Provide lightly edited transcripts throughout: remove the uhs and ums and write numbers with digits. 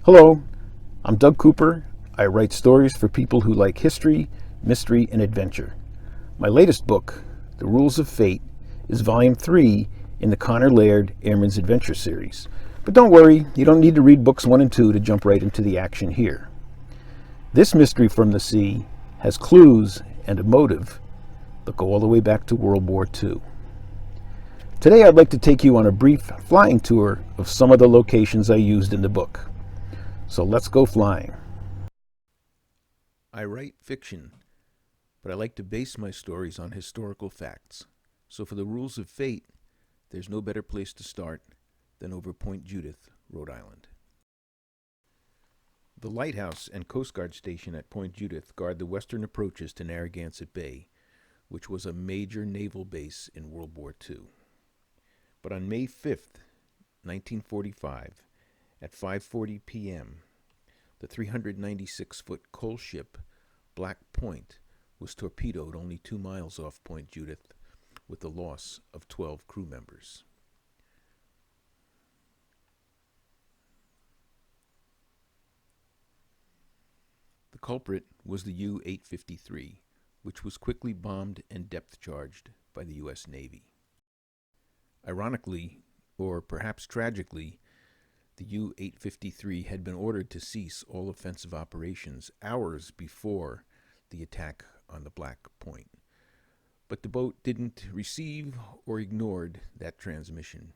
Hello, I'm Doug Cooper. I write stories for people who like history, mystery, and adventure. My latest book, The Rules of Fate, is Volume 3 in the Connor Laird Airman's Adventure series. But don't worry, you don't need to read books 1 and 2 to jump right into the action here. This mystery from the sea has clues and a motive that go all the way back to World War II. Today I'd like to take you on a brief flying tour of some of the locations I used in the book. So let's go flying. I write fiction, but I like to base my stories on historical facts. So for the Rules of Fate, there's no better place to start than over Point Judith, Rhode Island. The lighthouse and Coast Guard station at Point Judith guard the western approaches to Narragansett Bay, which was a major naval base in World War II. But on May 5th, 1945, at 5:40 p.m., the 396-foot coal ship Black Point was torpedoed only 2 miles off Point Judith with the loss of 12 crew members. The culprit was the U-853, which was quickly bombed and depth-charged by the U.S. Navy. Ironically, or perhaps tragically, the U-853 had been ordered to cease all offensive operations hours before the attack on the Black Point. But the boat didn't receive or ignored that transmission.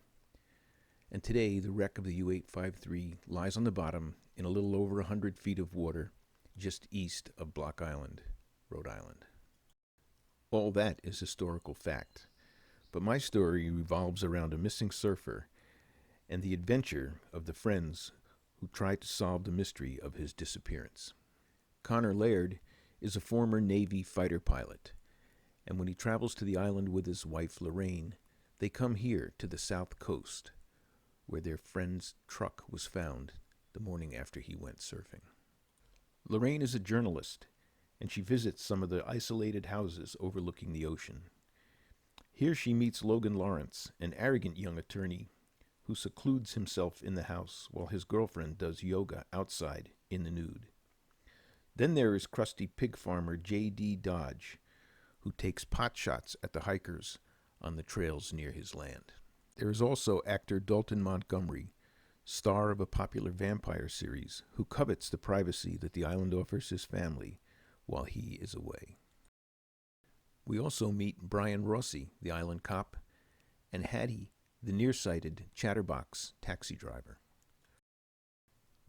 And today, the wreck of the U-853 lies on the bottom in a little over 100 feet of water just east of Block Island, Rhode Island. All that is historical fact. But my story revolves around a missing surfer and the adventure of the friends who tried to solve the mystery of his disappearance. Connor Laird is a former Navy fighter pilot, and when he travels to the island with his wife Lorraine, they come here to the south coast, where their friend's truck was found the morning after he went surfing. Lorraine is a journalist, and she visits some of the isolated houses overlooking the ocean. Here she meets Logan Lawrence, an arrogant young attorney who secludes himself in the house while his girlfriend does yoga outside in the nude. Then there is crusty pig farmer J.D. Dodge, who takes pot shots at the hikers on the trails near his land. There is also actor Dalton Montgomery, star of a popular vampire series, who covets the privacy that the island offers his family while he is away. We also meet Brian Rossi, the island cop, and Hattie, the nearsighted chatterbox taxi driver.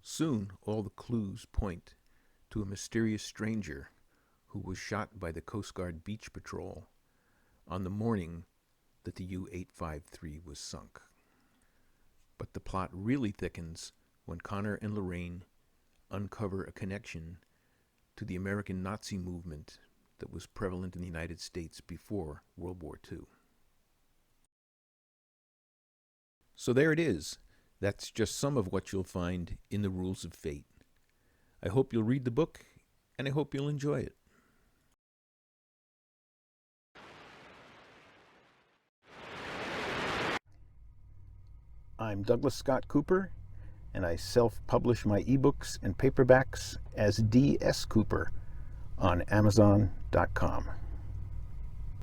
Soon, all the clues point to a mysterious stranger who was shot by the Coast Guard Beach Patrol on the morning that the U-853 was sunk. But the plot really thickens when Connor and Lorraine uncover a connection to the American Nazi movement that was prevalent in the United States before World War II. So there it is. That's just some of what you'll find in The Rules of Fate. I hope you'll read the book, and I hope you'll enjoy it. I'm Douglas Scott Cooper, and I self-publish my ebooks and paperbacks as D.S. Cooper on Amazon.com.